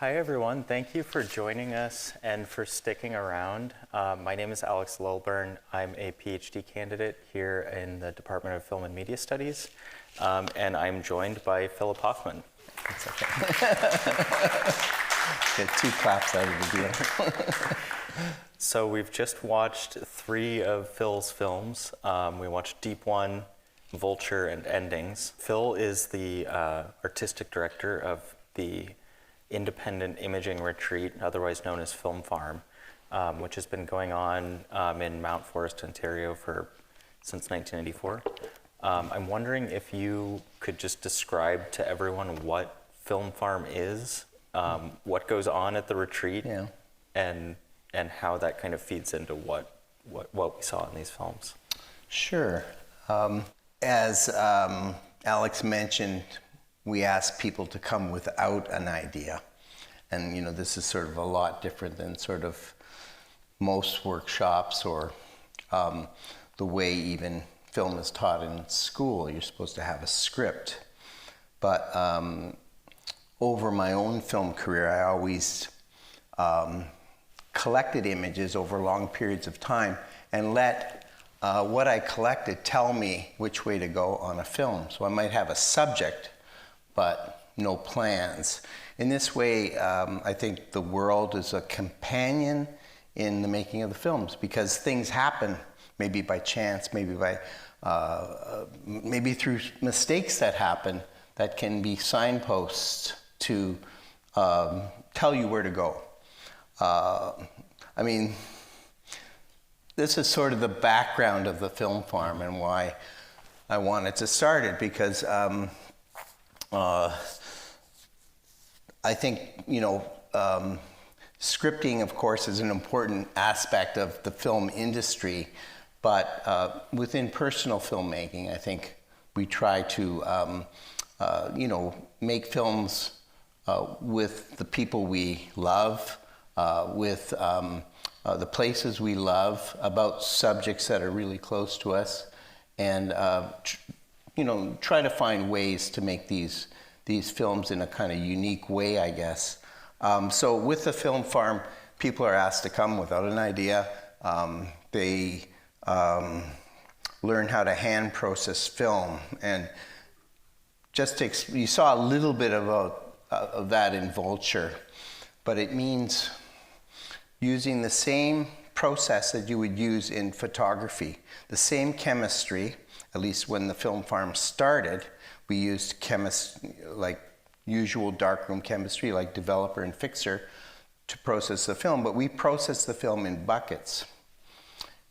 Hi everyone, thank you for joining us and for sticking around. My name is Alex Lilburn. I'm a PhD candidate here in the Department of Film and Media Studies, and I'm joined by Philip Hoffman. That's okay. Get 2 claps out of the deal. So we've just watched 3 of Phil's films. We watched Deep One, Vulture, and Endings. Phil is the artistic director of the Independent Imaging Retreat, otherwise known as Film Farm, which has been going on in Mount Forest, Ontario since 1994. I'm wondering if you could just describe to everyone what Film Farm is, what goes on at the retreat, Yeah. and how that kind of feeds into what we saw in these films. Sure. As Alex mentioned, we asked people to come without an idea. And, this is sort of a lot different than sort of most workshops or the way even film is taught in school. You're supposed to have a script. But over my own film career, I always collected images over long periods of time and let what I collected tell me which way to go on a film. So I might have a subject, but no plans. In this way, I think the world is a companion in the making of the films because things happen, maybe by chance, maybe through mistakes that happen that can be signposts to tell you where to go. This is sort of the background of the Film Farm and why I wanted to start it because I think, scripting, of course, is an important aspect of the film industry, but within personal filmmaking, I think we try to, make films with the people we love, with the places we love, about subjects that are really close to us, and try to find ways to make these films in a kind of unique way, I guess. So with the Film Farm, people are asked to come without an idea. They learn how to hand process film, and you saw a little bit of that in Vulture, but it means using the same process that you would use in photography, the same chemistry. At least when the Film Farm started, we used like usual darkroom chemistry, like developer and fixer, to process the film, but we process the film in buckets.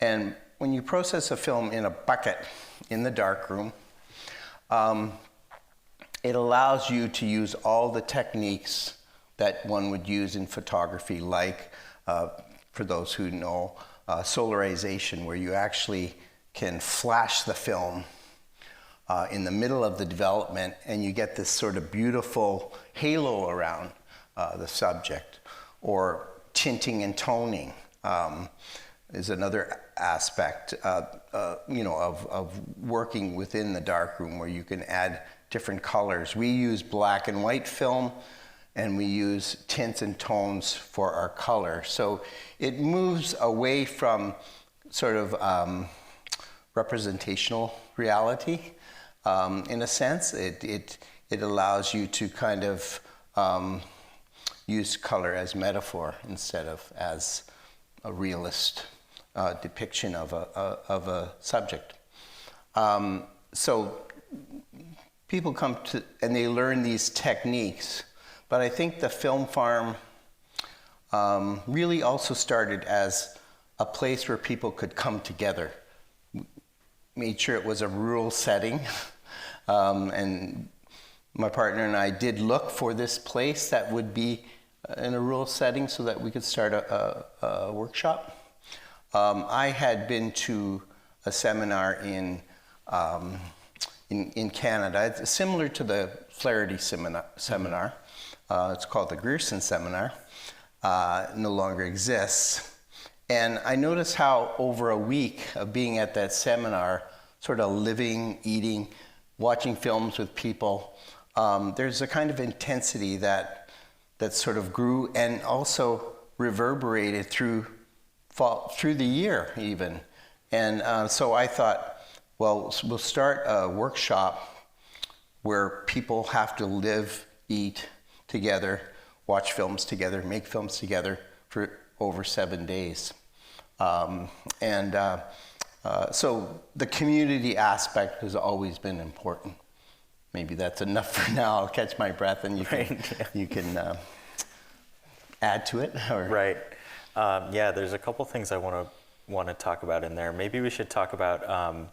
And when you process a film in a bucket in the darkroom, it allows you to use all the techniques that one would use in photography, like, for those who know, solarization, where you actually can flash the film in the middle of the development, and you get this sort of beautiful halo around the subject. Or tinting and toning is another aspect, of working within the darkroom, where you can add different colors. We use black and white film, and we use tints and tones for our color. So it moves away from sort of representational reality. In a sense, it allows you to kind of use color as metaphor instead of as a realist depiction of a subject. So people come to and they learn these techniques, but I think the Film Farm really also started as a place where people could come together. Made sure it was a rural setting. And my partner and I did look for this place that would be in a rural setting so that we could start a workshop. I had been to a seminar in Canada. It's similar to the Flaherty seminar. It's called the Grierson Seminar. No longer exists. And I noticed how over a week of being at that seminar, sort of living, eating, watching films with people, there's a kind of intensity that that sort of grew and also reverberated through the year even. And so I thought, well, we'll start a workshop where people have to live, eat together, watch films together, make films together for over 7 days. So the community aspect has always been important. Maybe that's enough for now. I'll catch my breath and you can add to it. Or... Right. Yeah, there's a couple things I want to talk about in there. Maybe we should talk about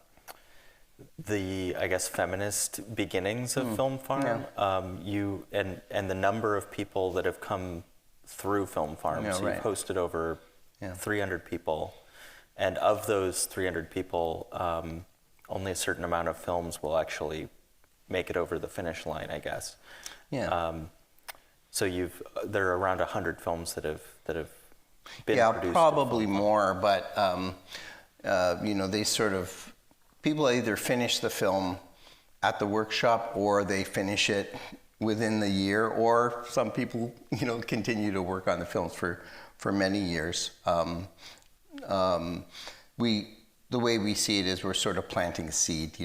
the, I guess, feminist beginnings of Film Farm. Yeah. You and the number of people that have come through Film Farm. Yeah, so right. you've hosted over 300 people, and of those 300 people, only a certain amount of films will actually make it over the finish line, I guess. Yeah. So there are around 100 films that have been produced. Yeah, probably more, but they sort of, people either finish the film at the workshop or they finish it within the year, or some people, continue to work on the films for many years. The way we see it is we're sort of planting a seed.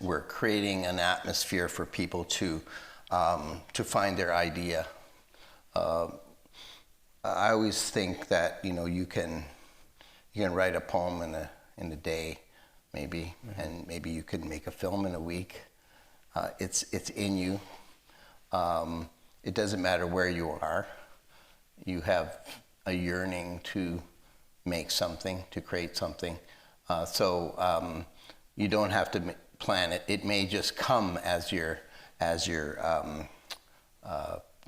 We're creating an atmosphere for people to find their idea. I always think that you can write a poem in a day, maybe, and maybe you can make a film in a week. It's in you. It doesn't matter where you are. You have a yearning to make something, to create something. So you don't have to plan it. It may just come as you're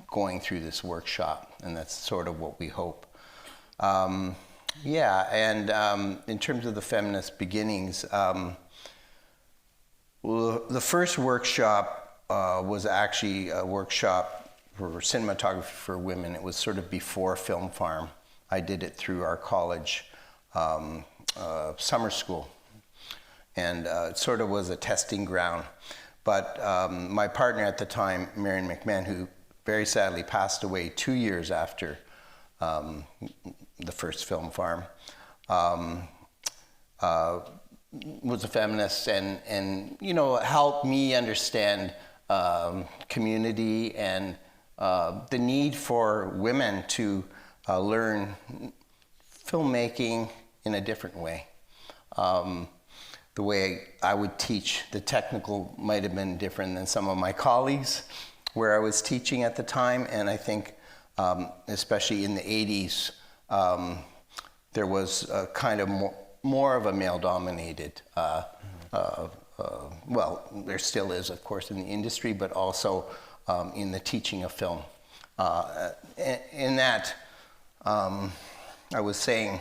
going through this workshop, and that's sort of what we hope. And in terms of the feminist beginnings, the first workshop was actually a workshop for cinematography for women. It was sort of before Film Farm. I did it through our college summer school, and it sort of was a testing ground. But my partner at the time, Marion McMahon, who very sadly passed away 2 years after the first Film Farm, was a feminist and helped me understand community and the need for women to learn filmmaking in a different way. The way I would teach, the technical might have been different than some of my colleagues where I was teaching at the time, and I think especially in the 80s, there was a kind of more of a male-dominated, well, there still is, of course, in the industry, but also in the teaching of film. In that, I was saying,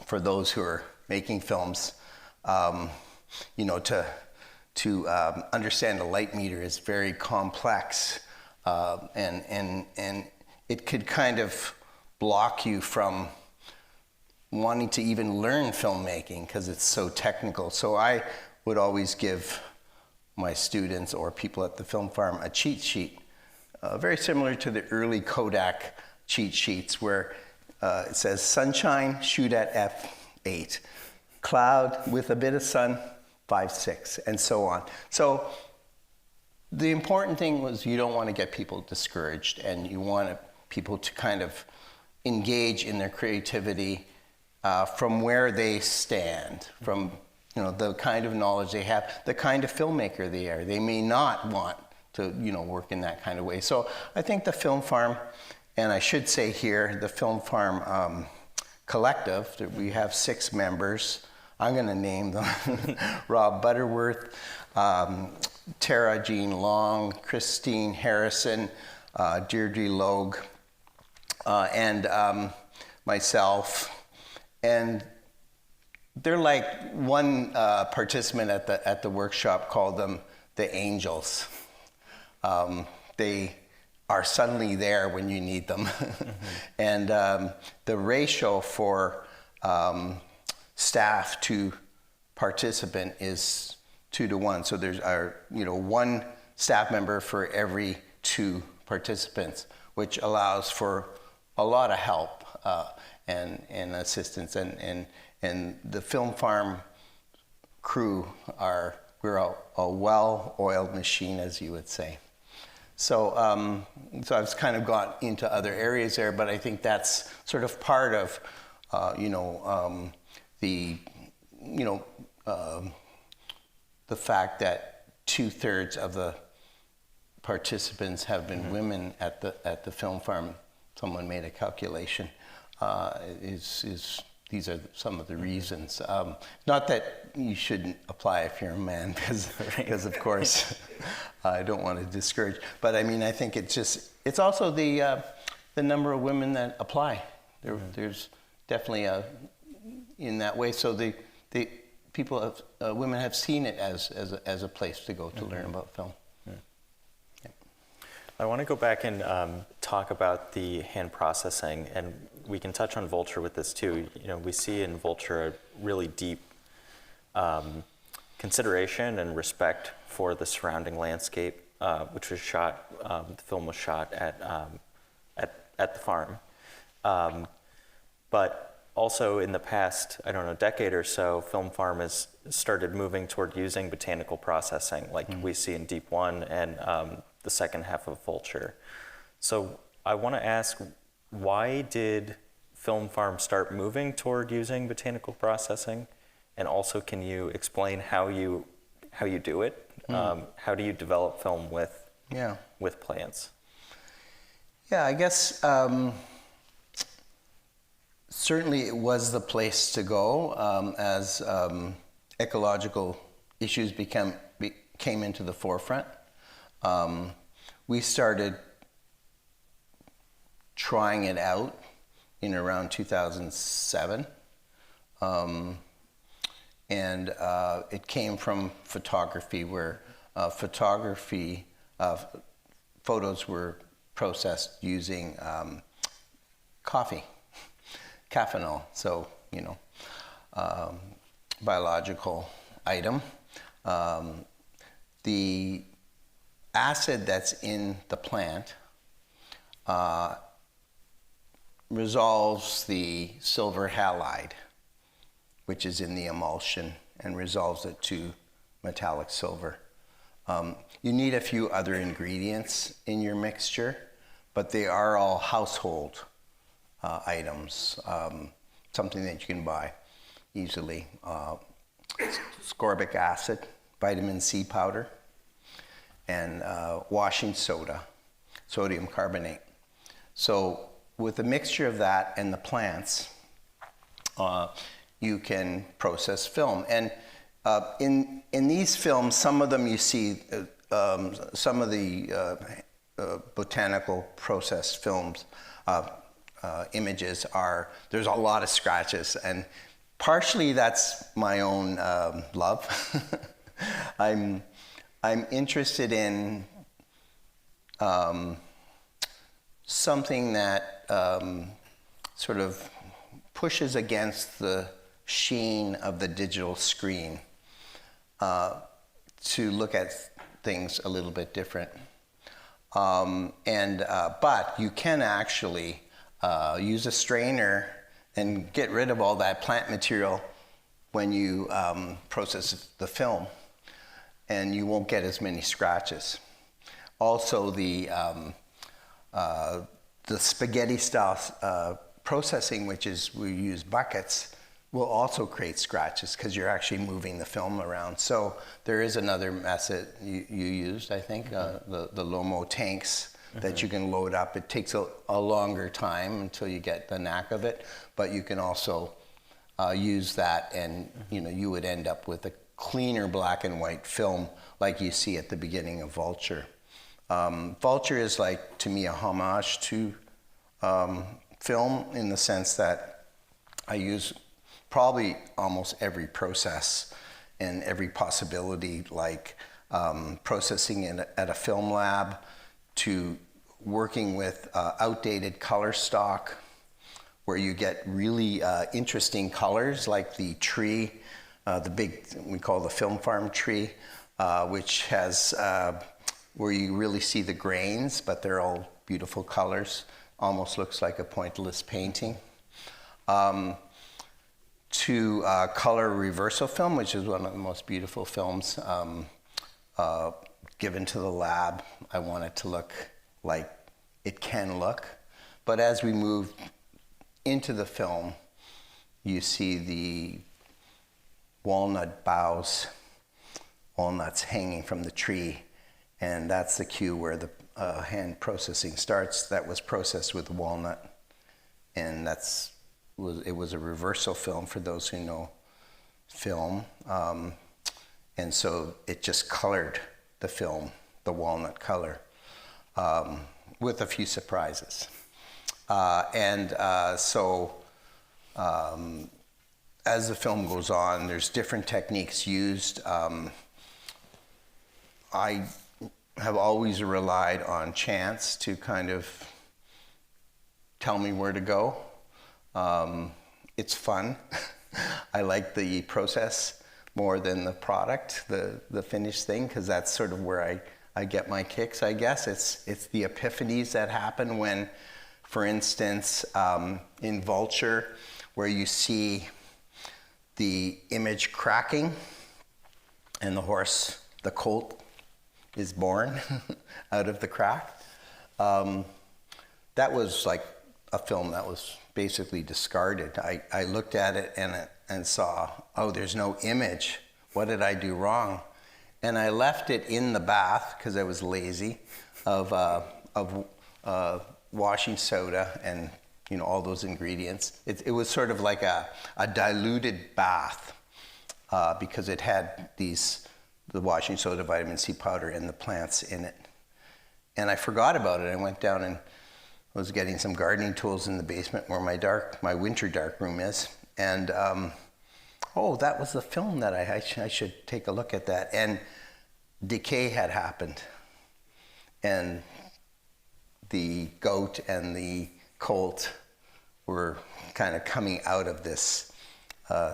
for those who are making films, to understand a light meter is very complex, and it could kind of block you from wanting to even learn filmmaking because it's so technical. So I would always give my students or people at the Film Farm a cheat sheet, very similar to the early Kodak cheat sheets where it says sunshine, shoot at f8, cloud with a bit of sun, 5.6, and so on. So the important thing was you don't want to get people discouraged, and you want people to kind of engage in their creativity from where they stand, from the kind of knowledge they have, the kind of filmmaker they are. They may not want to work in that kind of way. So I think the Film Farm, and I should say here, the Film Farm collective, we have 6 members. I'm going to name them. Rob Butterworth, Tara Jean Long, Christine Harrison, Deirdre Logue, and myself. And they're like one participant at the workshop called them the angels. They are suddenly there when you need them. And the ratio for staff to participant is 2 to 1. So there's one staff member for every 2 participants, which allows for a lot of help and assistance. And the Film Farm crew we're a well-oiled machine, as you would say. So I've kind of got into other areas there, but I think that's sort of part of, the fact that 2/3 of the participants have been women at the Film Farm. Someone made a calculation. These are some of the reasons. Not that you shouldn't apply if you're a man, because of course I don't want to discourage. But I mean, I think it's also the number of women that apply. There's definitely in that way. So the women have seen it as a place to go to learn about film. I want to go back and talk about the hand processing, and we can touch on Vulture with this too. We see in Vulture a really deep consideration and respect for the surrounding landscape, which was shot. The film was shot at the farm, but also in the past, decade or so, Film Farm has started moving toward using botanical processing, like we see in Deep One and the second half of Vulture. So I want to ask, why did Film Farm start moving toward using botanical processing? And also, can you explain how you do it? How do you develop film with plants? Yeah, I guess certainly it was the place to go as ecological issues came into the forefront. We started trying it out in around 2007. And it came from photography, where photos were processed using coffee, caffeinol, so, biological item. The acid that's in the plant resolves the silver halide, which is in the emulsion, and resolves it to metallic silver. You need a few other ingredients in your mixture, but they are all household items, something that you can buy easily. Ascorbic acid, vitamin C powder, and washing soda, sodium carbonate. So with a mixture of that and the plants, you can process film. And in these films, some of them you see, some of the botanical processed films, images there's a lot of scratches, and partially that's my own love. I'm interested in something that sort of pushes against the sheen of the digital screen to look at things a little bit different. But you can actually use a strainer and get rid of all that plant material when you process the film, and you won't get as many scratches. Also, the spaghetti style processing, which is we use buckets, will also create scratches because you're actually moving the film around. So there is another method you used, I think, the Lomo tanks that you can load up. It takes a longer time until you get the knack of it, but you can also use that, and you would end up with a cleaner black and white film like you see at the beginning of Vulture. Vulture is, like, to me, a homage to film, in the sense that I use probably almost every process and every possibility, like processing at a film lab, to working with outdated color stock, where you get really interesting colors, like the tree, the big, we call the Film Farm tree, which has where you really see the grains, but they're all beautiful colors. Almost looks like a pointillist painting. To color reversal film, which is one of the most beautiful films given to the lab. I want it to look like it can look. But as we move into the film, you see the walnut boughs, walnuts hanging from the tree, and that's the cue where the hand processing starts. That was processed with walnut, and it was a reversal film for those who know film, and so it just colored the film, the walnut color, with a few surprises. So as the film goes on, there's different techniques used. I have always relied on chance to kind of tell me where to go. It's fun. I like the process more than the product, the finished thing, because that's sort of where I get my kicks, I guess. It's the epiphanies that happen when, for instance, in Vulture, where you see the image cracking and the horse, the colt, is born out of the crack. That was like a film that was basically discarded. I looked at it and saw, oh, there's no image. What did I do wrong? And I left it in the bath because I was lazy of washing soda and all those ingredients. It was sort of like a diluted bath because it had the washing soda, vitamin C powder, and the plants in it. And I forgot about it. I went down and was getting some gardening tools in the basement where my winter dark room is. And that was the film that I should take a look at that. And decay had happened. And the goat and the colt were kind of coming out of this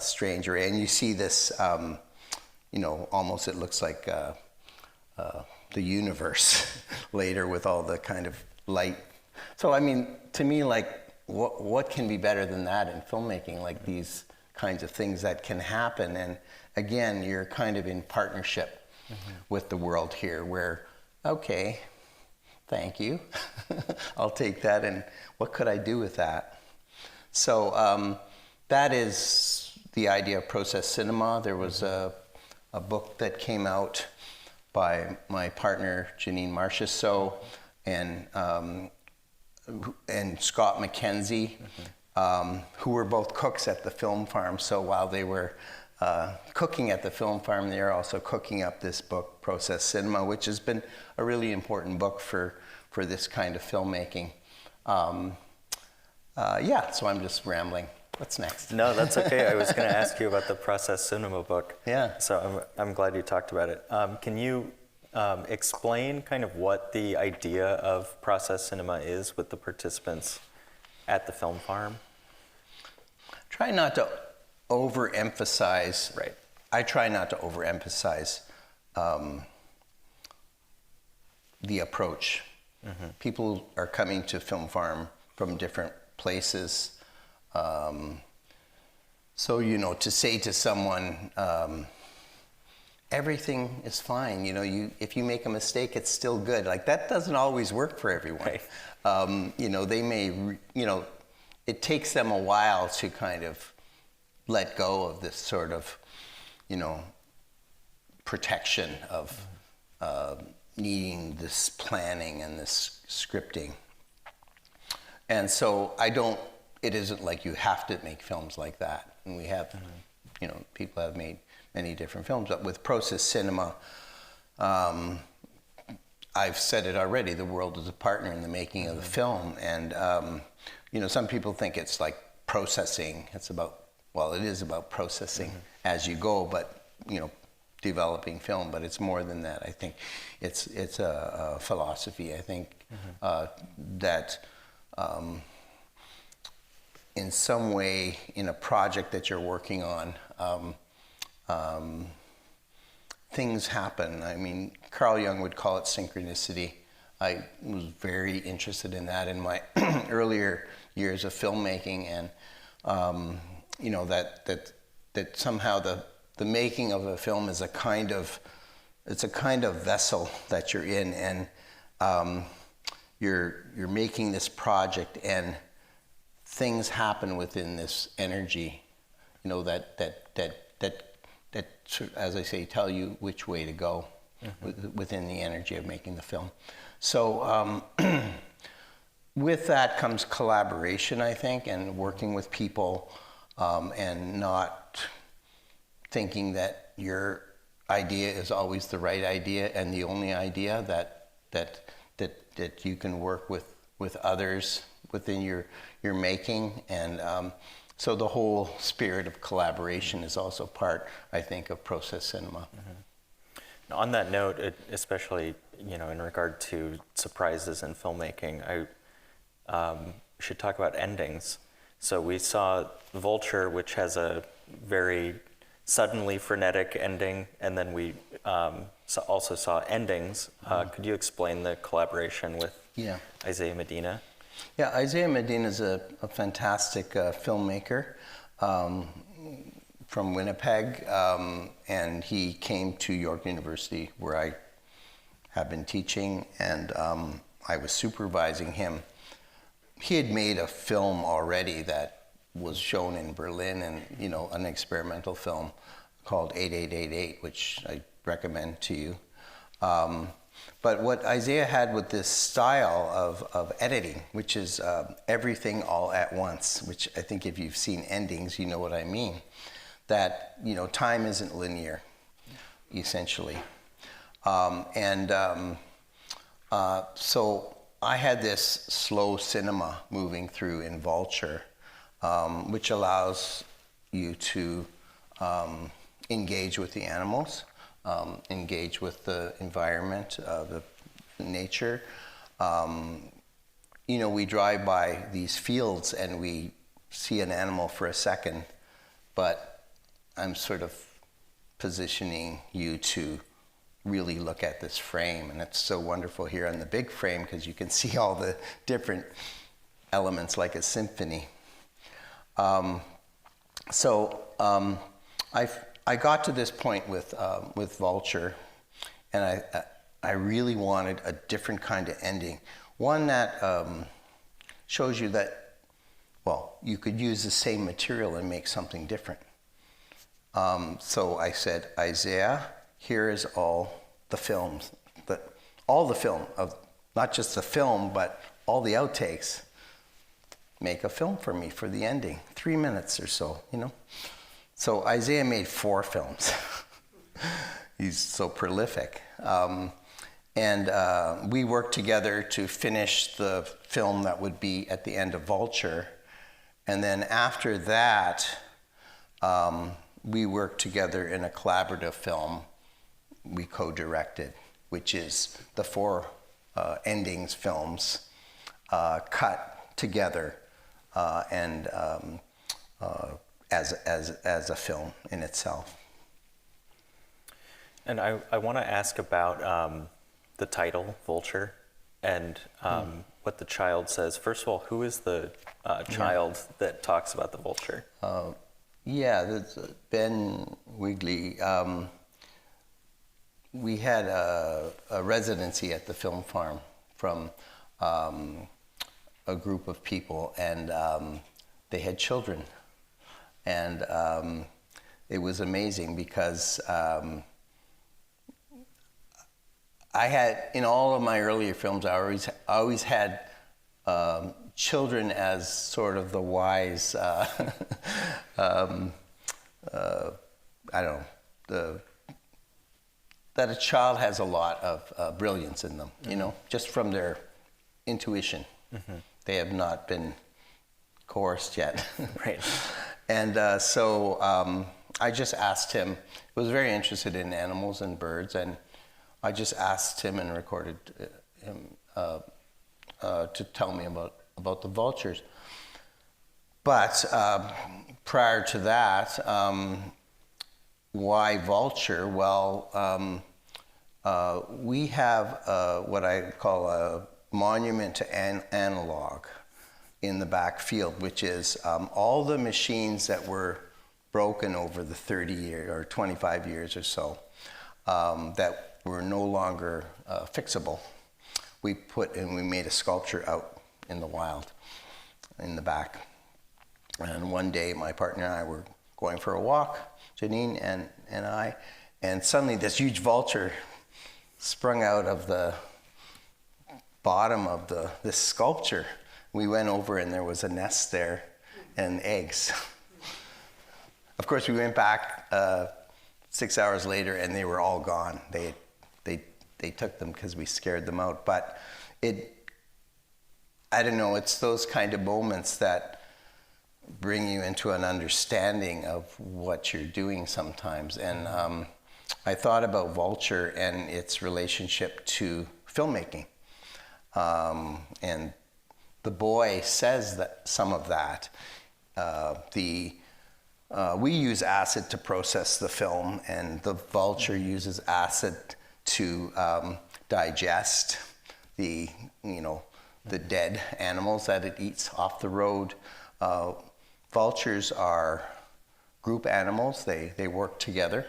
strange array. And you see this, almost it looks like the universe later with all the kind of light. So, I mean, to me, like, what can be better than that in filmmaking? Like these kinds of things that can happen. And again, you're kind of in partnership with the world here where, okay, thank you. I'll take that. And what could I do with that? So that is the idea of process cinema. There was a book that came out by my partner, Janine Marchessault, and Scott McKenzie, who were both cooks at the film farm. So while they were cooking at the film farm, they were also cooking up this book, Process Cinema, which has been a really important book for this kind of filmmaking. So I'm just rambling. What's next? No, that's okay. I was going to ask you about the Process Cinema book. Yeah. So I'm glad you talked about it. Can you explain kind of what the idea of Process Cinema is with the participants at the film farm? Try not to overemphasize. Right. I try not to overemphasize the approach. People are coming to film farm from different places. So, to say to someone, everything is fine, if you make a mistake, it's still good. Like, that doesn't always work for everyone. Right. They may, it takes them a while to kind of let go of this sort of, protection of needing this planning and this scripting. And so it isn't like you have to make films like that. And we have, people have made many different films. But with Process Cinema, I've said it already, the world is a partner in the making of the film. And, some people think it's like processing. It is about processing as you go, but, developing film. But it's more than that. I think it's a philosophy, I think, that... in some way, in a project that you're working on, things happen. I mean, Carl Jung would call it synchronicity. I was very interested in that in my earlier years of filmmaking, and that somehow the making of a film is a kind of vessel that you're in, and you're making this project, and things happen within this energy, that as I say, tell you which way to go within the energy of making the film. So with that comes collaboration, I think, and working with people, and not thinking that your idea is always the right idea and the only idea, that you can work with others within your making. And so the whole spirit of collaboration is also part, I think, of process cinema. On that note, especially in regard to surprises in filmmaking, I should talk about endings. So we saw Vulture, which has a very suddenly frenetic ending, and then we also saw Endings. Could you explain the collaboration with Isaiah Medina? Yeah, Isaiah Medina is a fantastic filmmaker from Winnipeg, and he came to York University, where I have been teaching, and I was supervising him. He had made a film already that was shown in Berlin, and an experimental film called 8888, which I recommend to you. But what Isaiah had with this style of editing, which is everything all at once, which I think if you've seen Endings, you know what I mean. That time isn't linear, essentially. So I had this slow cinema moving through in Vulture, which allows you to engage with the animals, engage with the environment, the nature. We drive by these fields and we see an animal for a second, but I'm sort of positioning you to really look at this frame, and it's so wonderful here on the big frame because you can see all the different elements like a symphony. I got to this point with Vulture, and I really wanted a different kind of ending, one that shows you that, you could use the same material and make something different. So I said, Isaiah, here is all the films, all the film of not just the film, but all the outtakes. Make a film for me for the ending, 3 minutes or so, So Isaiah made 4 films. He's so prolific. And we worked together to finish the film that would be at the end of Vulture. And then after that, we worked together in a collaborative film we co-directed, which is the 4 Endings films cut together and as a film in itself. And I want to ask about the title, Vulture, and what the child says. First of all, who is the child that talks about the vulture? That's Ben Wigley. We had a residency at the film farm from a group of people, and they had children. And it was amazing because I had, in all of my earlier films, I always had children as sort of the wise, that a child has a lot of brilliance in them, just from their intuition. Mm-hmm. They have not been coerced yet. Right. And so I just asked him, he was very interested in animals and birds, and I just asked him and recorded him to tell me about the vultures. But prior to that, why vulture? Well, we have what I call a monument to analog in the back field, which is all the machines that were broken over the 30 years or 25 years or so that were no longer fixable. We made a sculpture out in the wild in the back. And one day my partner and I were going for a walk, Janine and I, and suddenly this huge vulture sprung out of the bottom of this sculpture. We went over and there was a nest there and eggs. Of course, we went back 6 hours later and they were all gone. They took them because we scared them out. But I don't know, it's those kind of moments that bring you into an understanding of what you're doing sometimes. And I thought about Vulture and its relationship to filmmaking. And the boy says that some of that. We use acid to process the film, and the vulture uses acid to digest the dead animals that it eats off the road. Vultures are group animals. They work together.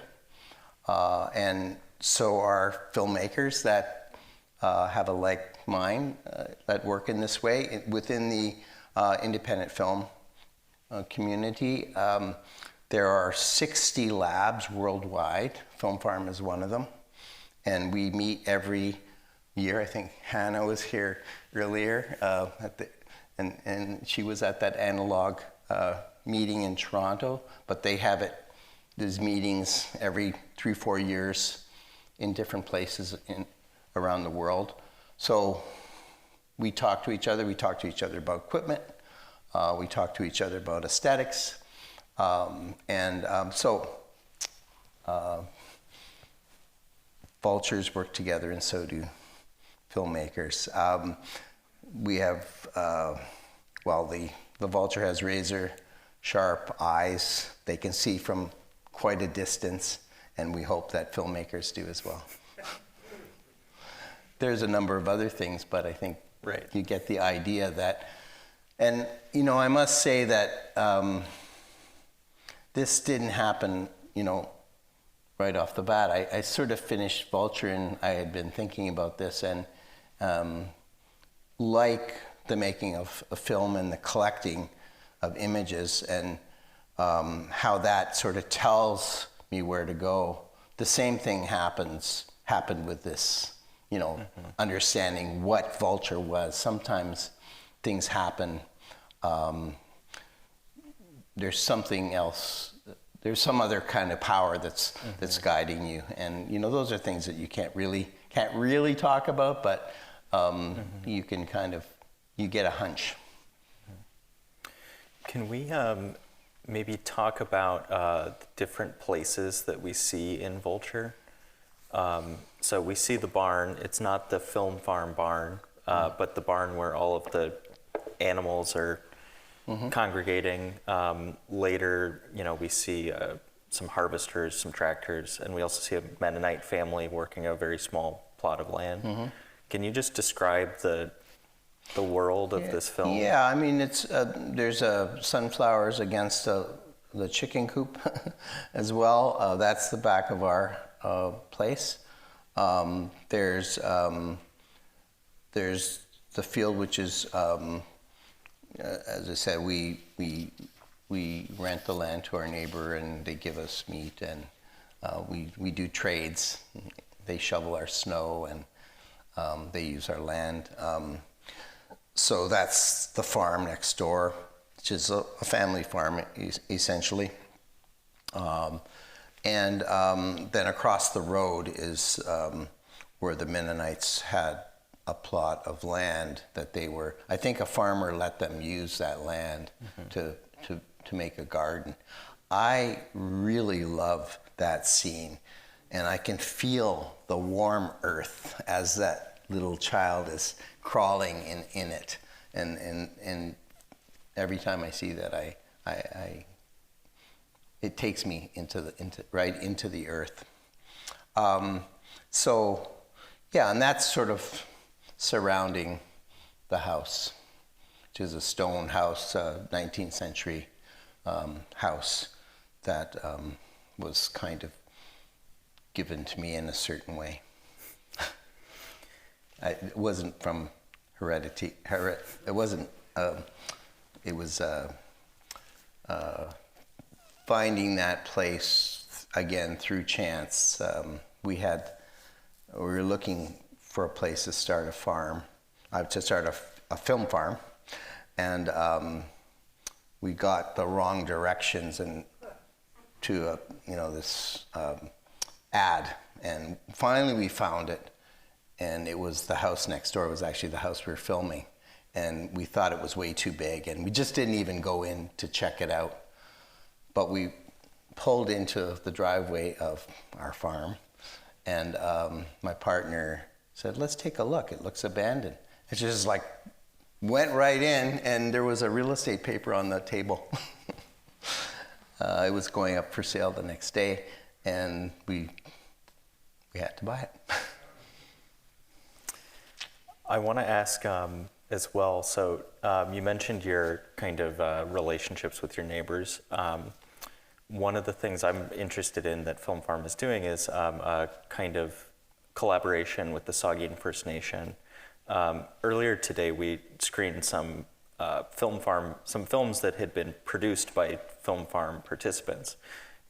And so are filmmakers that have a like mind that work in this way. Within the independent film community, there are 60 labs worldwide. Film Farm is one of them. And we meet every year. I think Hannah was here earlier, and she was at that analog meeting in Toronto, but they have these meetings every 3-4 years in different places around the world. So we talk to each other. We talk to each other about equipment. We talk to each other about aesthetics. Vultures work together, and so do filmmakers. We have, the vulture has razor sharp eyes. They can see from quite a distance, and we hope that filmmakers do as well. There's a number of other things, but I think you get the idea that, and I must say that this didn't happen, right off the bat. I sort of finished Vulture and I had been thinking about this, and like the making of a film and the collecting of images and how that sort of tells me where to go, the same thing happened with this, understanding what Vulture was. Sometimes things happen, there's something else. There's some other kind of power that's guiding you, and those are things that you can't really talk about, but you can you get a hunch. Can we maybe talk about the different places that we see in Vulture? So we see the barn. It's not the Film Farm barn, but the barn where all of the animals are congregating. Later, we see some harvesters, some tractors, and we also see a Mennonite family working a very small plot of land. Can you just describe the world of this film? Yeah, I mean, it's there's sunflowers against the chicken coop as well. That's the back of our place. There's the field, which is as I said, we rent the land to our neighbor, and they give us meat, and we do trades. They shovel our snow, and they use our land. So that's the farm next door, which is a family farm essentially. And then across the road is where the Mennonites had a plot of land that I think a farmer let them use that land to make a garden. I really love that scene, and I can feel the warm earth as that little child is crawling in it, and every time I see that, it takes me right into the earth. So, yeah, and that's sort of surrounding the house, which is a stone house, 19th century house that was kind of given to me in a certain way. It wasn't from heredity. It wasn't. It was finding that place again through chance. We were looking for a place to start a farm, to start a film farm, and we got the wrong directions and to this ad, and finally we found it, and it was the house next door. It was actually the house we were filming, and we thought it was way too big, and we just didn't even go in to check it out. But we pulled into the driveway of our farm, and my partner said, "Let's take a look. It looks abandoned." It just like went right in, and there was a real estate paper on the table. It was going up for sale the next day, and we had to buy it. I want to ask as well, so you mentioned your kind of relationships with your neighbors. One of the things I'm interested in that Film Farm is doing is a kind of collaboration with the Saugeen First Nation. Earlier today, we screened some films that had been produced by Film Farm participants.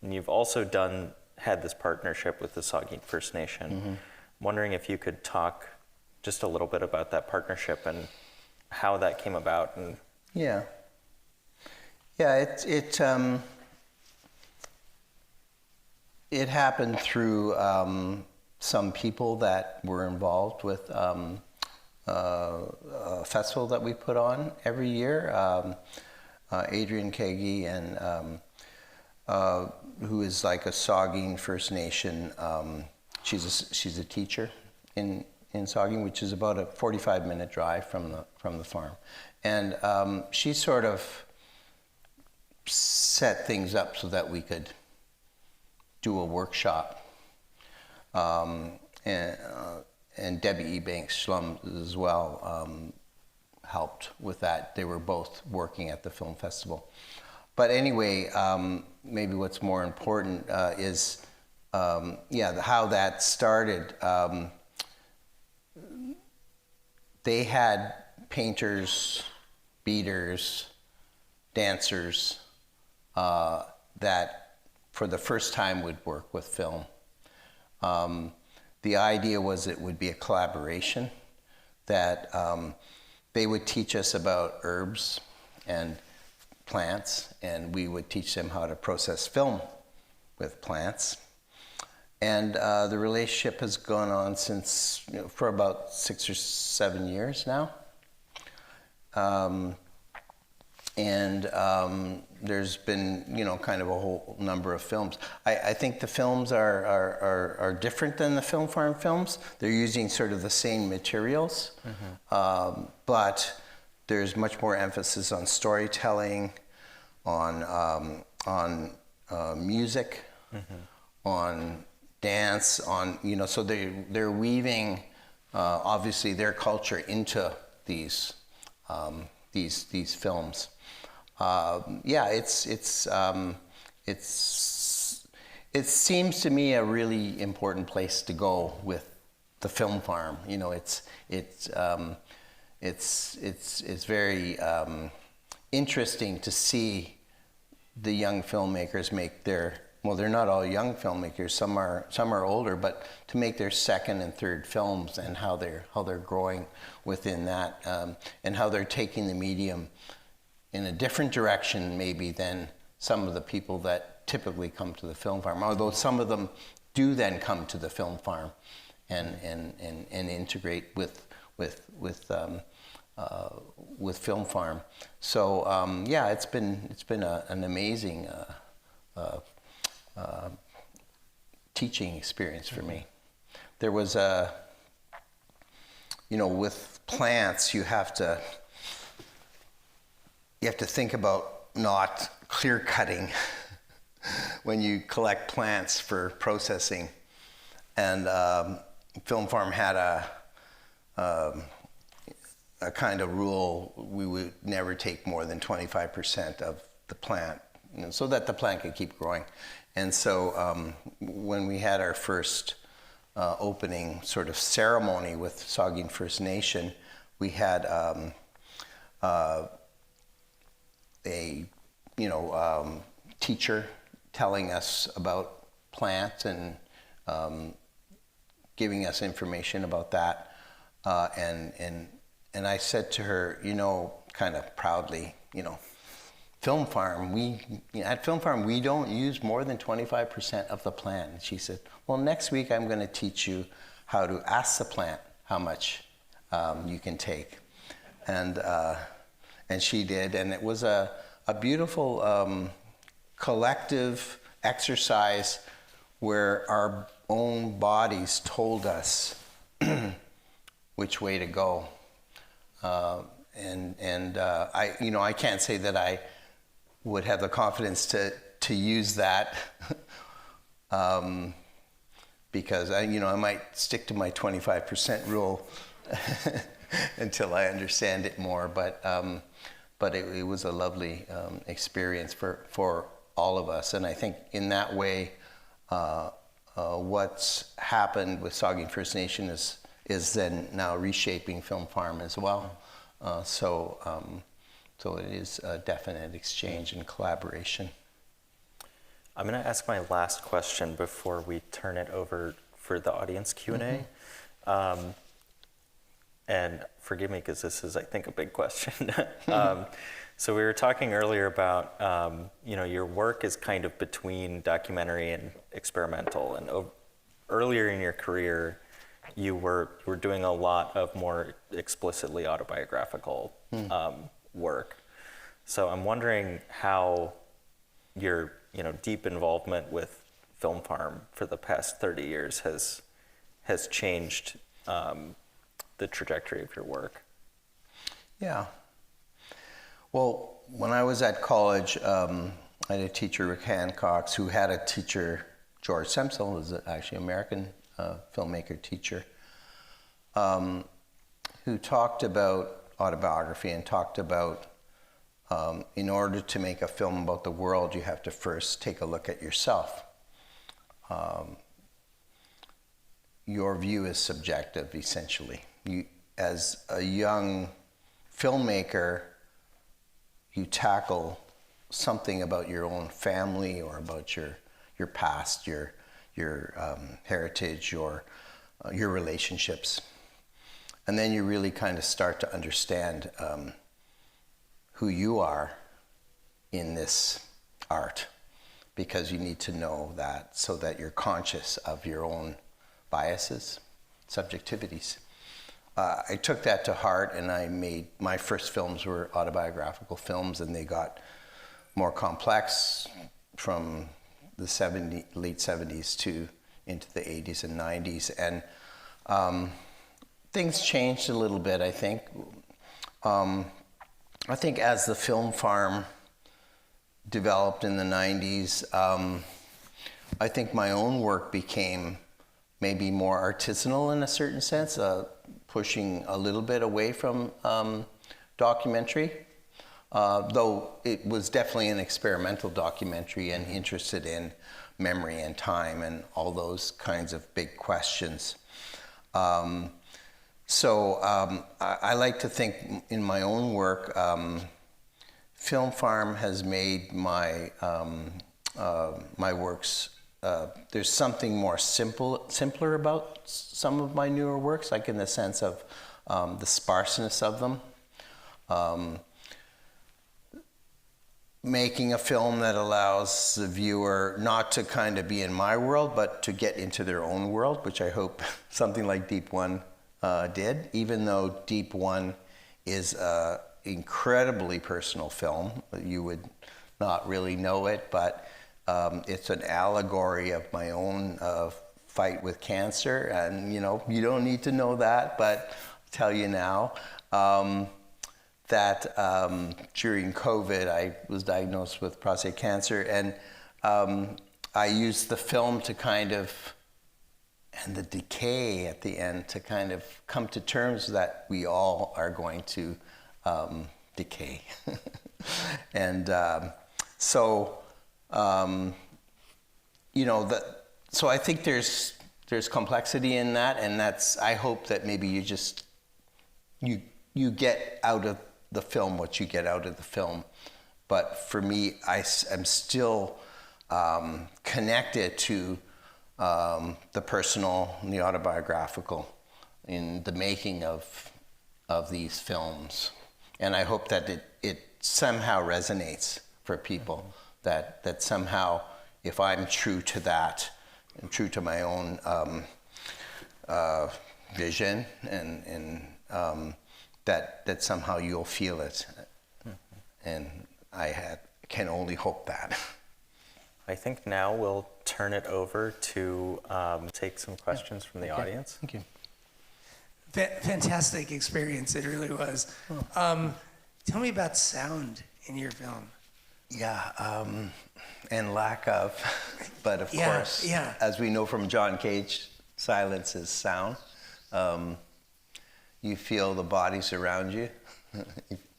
And you've also had this partnership with the Saugeen First Nation. Mm-hmm. I'm wondering if you could talk just a little bit about that partnership and how that came about. And it happened through some people that were involved with a festival that we put on every year. Adrian Kagi, and who is like a Saugeen First Nation. She's a teacher in Saugeen, which is about a 45-minute drive from the farm, and she sort of set things up so that we could do a workshop. And Debbie Ebanks Schlum as well helped with that. They were both working at the film festival. But anyway, maybe what's more important is how that started. They had painters, beaters, dancers that for the first time would work with film. The idea was it would be a collaboration, that they would teach us about herbs and plants, and we would teach them how to process film with plants. And the relationship has gone on for about 6 or 7 years now. There's been, kind of a whole number of films. I think the films are different than the Film Farm films. They're using sort of the same materials, mm-hmm. But there's much more emphasis on storytelling, on music, mm-hmm. on dance, so they're weaving obviously their culture into these films. It seems to me a really important place to go with the Film Farm. It's very interesting to see the young filmmakers make they're not all young filmmakers. Some are older, but to make their second and third films, and how they're growing within that, and how they're taking the medium in a different direction maybe than some of the people that typically come to the Film Farm. Although some of them do then come to the Film Farm and integrate with Film Farm. So it's been an amazing teaching experience for me. There was with plants, you have to think about not clear cutting when you collect plants for processing. And Film Farm had a kind of rule: we would never take more than 25% of the plant, so that the plant could keep growing. And so when we had our first opening sort of ceremony with Saugeen First Nation, we had a teacher telling us about plants and giving us information about that, and I said to her, kind of proudly, Film Farm, at Film Farm, we don't use more than 25% of the plant. And she said, well, next week I'm going to teach you how to ask the plant how much you can take. And she did, and it was a beautiful collective exercise where our own bodies told us which way to go. I can't say that I would have the confidence to use that because I might stick to my 25% rule until I understand it more. But it was a lovely experience for all of us, and I think in that way, what's happened with Saugeen First Nation is then now reshaping Film Farm as well. So it is a definite exchange and collaboration. I'm going to ask my last question before we turn it over for the audience Q&A. Mm-hmm. And forgive me because this is, I think, a big question. So we were talking earlier about, your work is kind of between documentary and experimental. And earlier in your career, you were doing a lot of more explicitly autobiographical work. So I'm wondering how your deep involvement with Film Farm for the past 30 years has changed the trajectory of your work. Yeah. Well, when I was at college, I had a teacher, Rick Hancox, who had a teacher, George Semsel, who was actually an American filmmaker teacher, who talked about autobiography and talked about in order to make a film about the world, you have to first take a look at yourself. Your view is subjective, essentially. You, as a young filmmaker, you tackle something about your own family or about your past, your heritage, your relationships. And then you really kind of start to understand who you are in this art, because you need to know that so that you're conscious of your own biases, subjectivities. I took that to heart, and I made my first films were autobiographical films, and they got more complex from the late 70s to into the 80s and 90s, and things changed a little bit, I think. I think as the Film Farm developed in the 90s, I think my own work became maybe more artisanal in a certain sense, pushing a little bit away from documentary, though it was definitely an experimental documentary and interested in memory and time and all those kinds of big questions. So I like to think in my own work, Film Farm has made my my works. There's something more simpler about some of my newer works, like in the sense of the sparseness of them. Making a film that allows the viewer not to kind of be in my world, but to get into their own world, which I hope something like Deep One did, even though Deep One is an incredibly personal film. You would not really know it, but it's an allegory of my own fight with cancer. And, you don't need to know that, but I'll tell you now that during COVID, I was diagnosed with prostate cancer, and I used the film to kind of the decay at the end, to kind of come to terms that we all are going to decay. And so I think there's complexity in that, and I hope that maybe you get out of the film what you get out of the film. But for me, I'm still connected to the personal and the autobiographical in the making of these films. And I hope that it somehow resonates for people, that somehow, if I'm true to that, and true to my own vision, and that somehow you'll feel it. And I can only hope that. I think now we'll turn it over to take some questions from the audience. Thank you. Fantastic experience, it really was. Tell me about sound in your film. Yeah, and lack of, but of course, as we know from John Cage, silence is sound. You feel the bodies around you.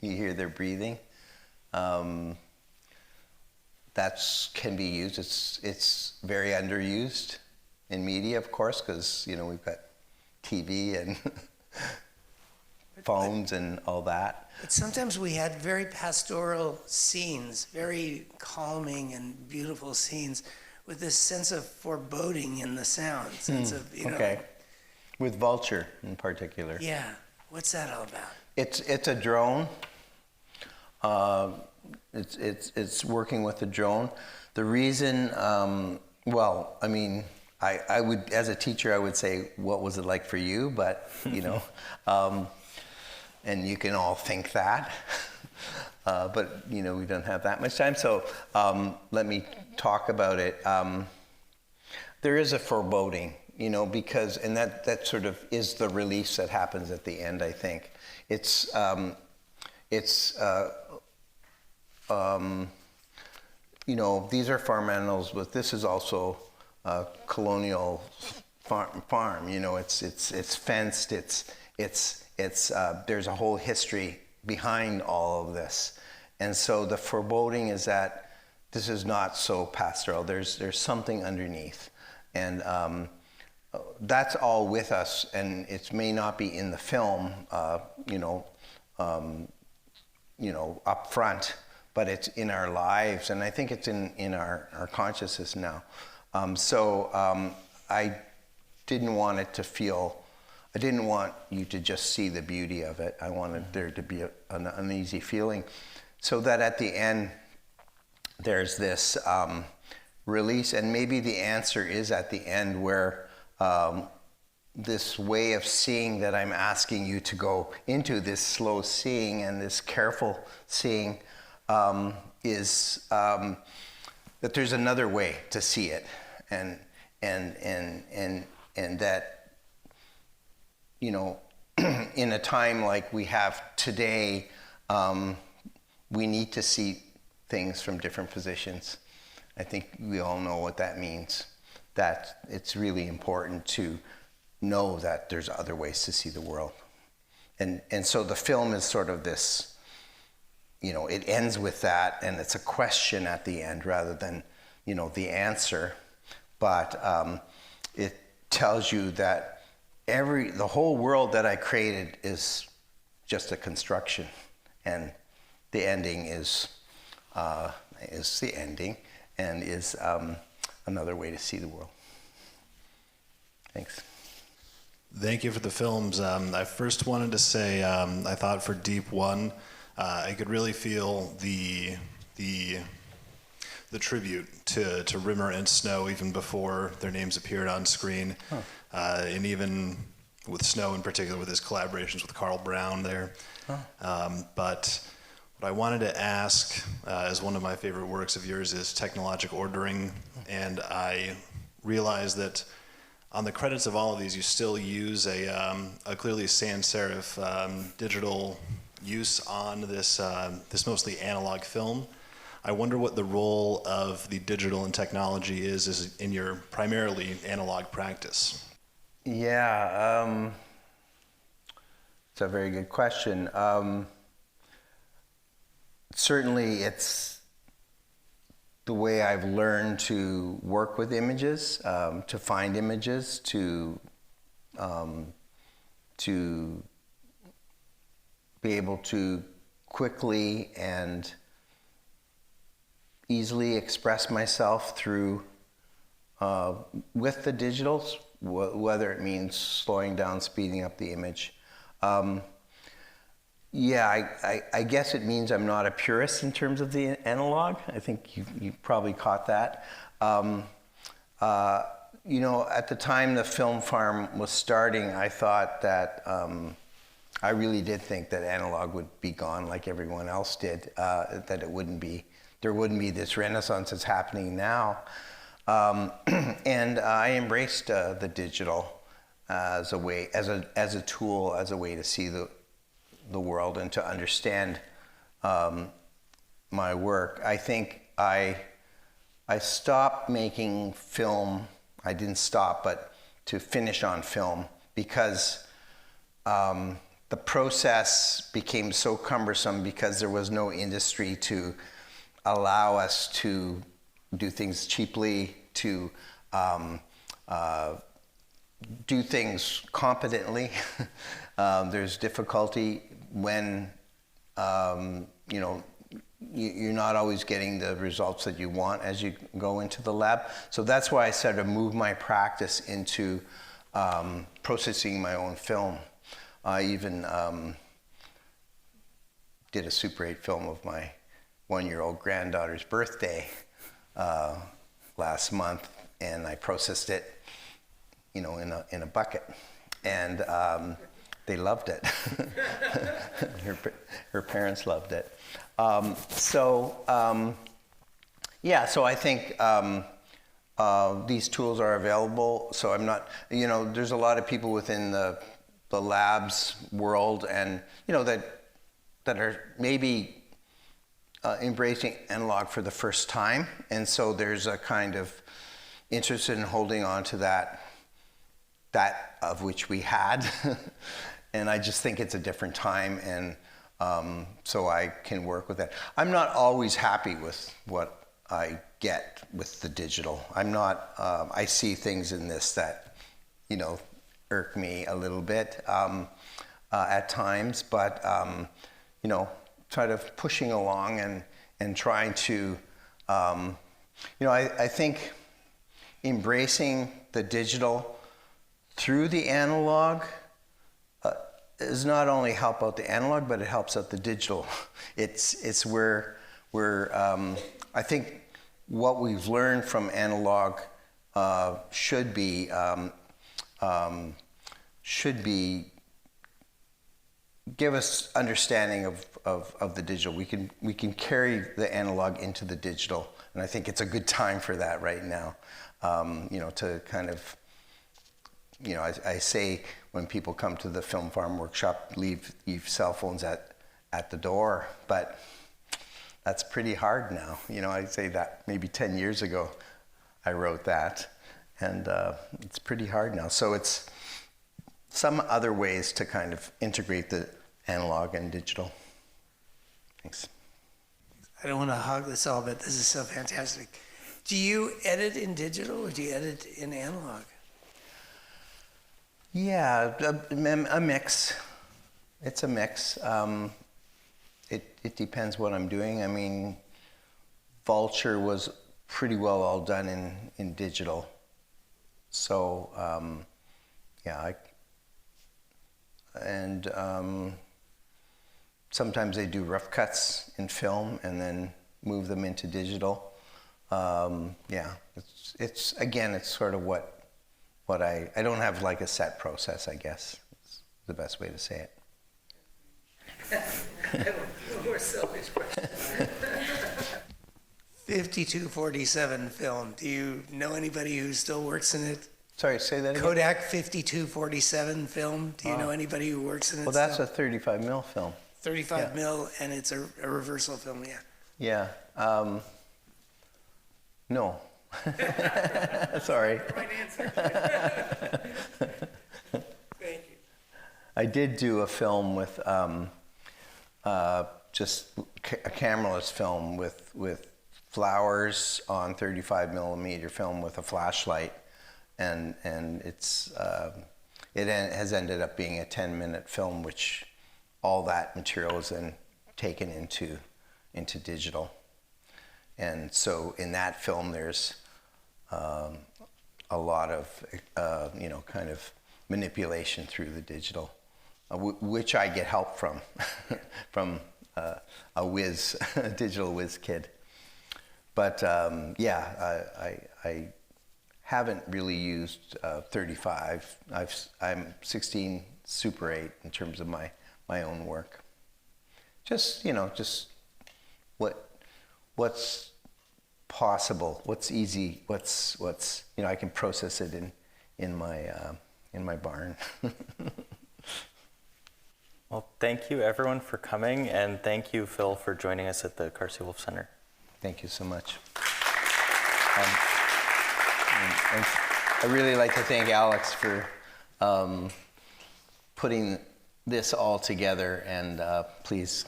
You hear their breathing. That can be used. It's very underused in media, of course, because we've got TV and phones and all that. But sometimes we had very pastoral scenes, very calming and beautiful scenes, with this sense of foreboding in the sound, sense of Okay. With Vulture in particular. Yeah. What's that all about? It's a drone. It's working with a drone. The reason, I would, as a teacher, I would say, what was it like for you? But, and you can all think that. But, we don't have that much time. So let me talk about it. There is a foreboding, because, and that sort of is the release that happens at the end, I think. These are farm animals, but this is also a colonial farm. It's fenced. There's a whole history behind all of this, and so the foreboding is that this is not so pastoral. There's something underneath, and that's all with us. And it may not be in the film, up front, but it's in our lives, and I think it's in our consciousness now. I didn't want it to feel, I didn't want you to just see the beauty of it. I wanted there to be an uneasy feeling, so that at the end there's this release, and maybe the answer is at the end, where this way of seeing that I'm asking you to go into, this slow seeing and this careful seeing, is that there's another way to see it, and that in a time like we have today, we need to see things from different positions. I think we all know what that means. That it's really important to know that there's other ways to see the world, and so the film is sort of this. It ends with that, and it's a question at the end rather than, the answer. But it tells you that the whole world that I created is just a construction, and the ending is the ending, and is another way to see the world. Thanks. Thank you for the films. I first wanted to say I thought for Deep One, I could really feel the tribute to Rimmer and Snow even before their names appeared on screen, and even with Snow in particular, with his collaborations with Carl Brown there. But what I wanted to ask, as one of my favorite works of yours is Technologic Ordering, and I realized that on the credits of all of these, you still use a clearly sans serif digital use on this mostly analog film. I wonder what the role of the digital and technology is in your primarily analog practice. Yeah, it's a very good question. Certainly, it's the way I've learned to work with images, to find images, to be able to quickly and easily express myself through with the digitals, whether it means slowing down, speeding up the image. Yeah, I guess it means I'm not a purist in terms of the analog. I think you probably caught that. You know, at the time the film farm was starting, I thought that I really did think that analog would be gone like everyone else did, that there wouldn't be this renaissance that's happening now. And I embraced the digital as a way, as a tool, as a way to see the world and to understand my work. I think I stopped making film. I didn't stop, but to finish on film because the process became so cumbersome because there was no industry to allow us to do things cheaply, to do things competently. There's difficulty when you know, you're not always getting the results that you want as you go into the lab. So that's why I started to move my practice into processing my own film. I even did a Super 8 film of my 1-year-old granddaughter's birthday last month, and I processed it, you know, in a bucket, and they loved it. Her parents loved it. Yeah, so I think these tools are available. So I'm not, you know, there's a lot of people within the labs world, and you know that are maybe embracing analog for the first time, and so there's a kind of interest in holding on to that of which we had. And I just think it's a different time, and so I can work with that. I'm not always happy with what I get with the digital. I'm not, I see things in this that, you know, irk me a little bit at times, but, you know, try of pushing along and trying to, you know, I think embracing the digital through the analog does not only help out the analog, but it helps out the digital. It's where I think what we've learned from analog should be give us understanding of the digital. We can carry the analog into the digital, and I think it's a good time for that right now. You know, to kind of, you know, I say when people come to the Film Farm workshop, leave cell phones at the door, but that's pretty hard now. You know, I'd say that maybe 10 years ago I wrote that, and it's pretty hard now. So it's some other ways to kind of integrate the analog and digital. Thanks. I don't want to hog this all, but this is so fantastic. Do you edit in digital or do you edit in analog? Yeah, a mix. It's a mix. It depends what I'm doing. I mean, Vulture was pretty well all done in digital. So, yeah, sometimes they do rough cuts in film and then move them into digital. Yeah, it's again, it's sort of what I don't have like a set process, I guess. It's the best way to say it. I have a more selfish question. 5247 film. Do you know anybody who still works in it? Sorry, say that again. Kodak 5247 film. Do you know anybody who works in it? Well, that's a 35 mil film. 35 mil, and it's a reversal film, yeah. Yeah. No. Sorry. Right answer. I did do a film with just a cameraless film with flowers on 35 millimeter film with a flashlight, and it has ended up being a 10-minute film, which all that material is then taken into digital. And so in that film, there's a lot of kind of manipulation through the digital, which I get help from from a digital whiz kid. But I haven't really used 35. I'm 16 Super 8 in terms of my own work. Just what's possible, what's easy, what's I can process it in my barn. Well, thank you everyone for coming, and thank you, Phil, for joining us at the Carsey-Wolf Center. Thank you so much. And I really like to thank Alex for putting this all together, and please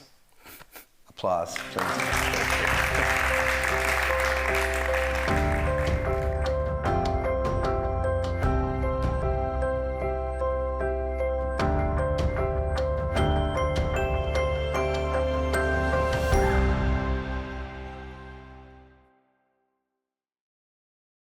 applause. Please.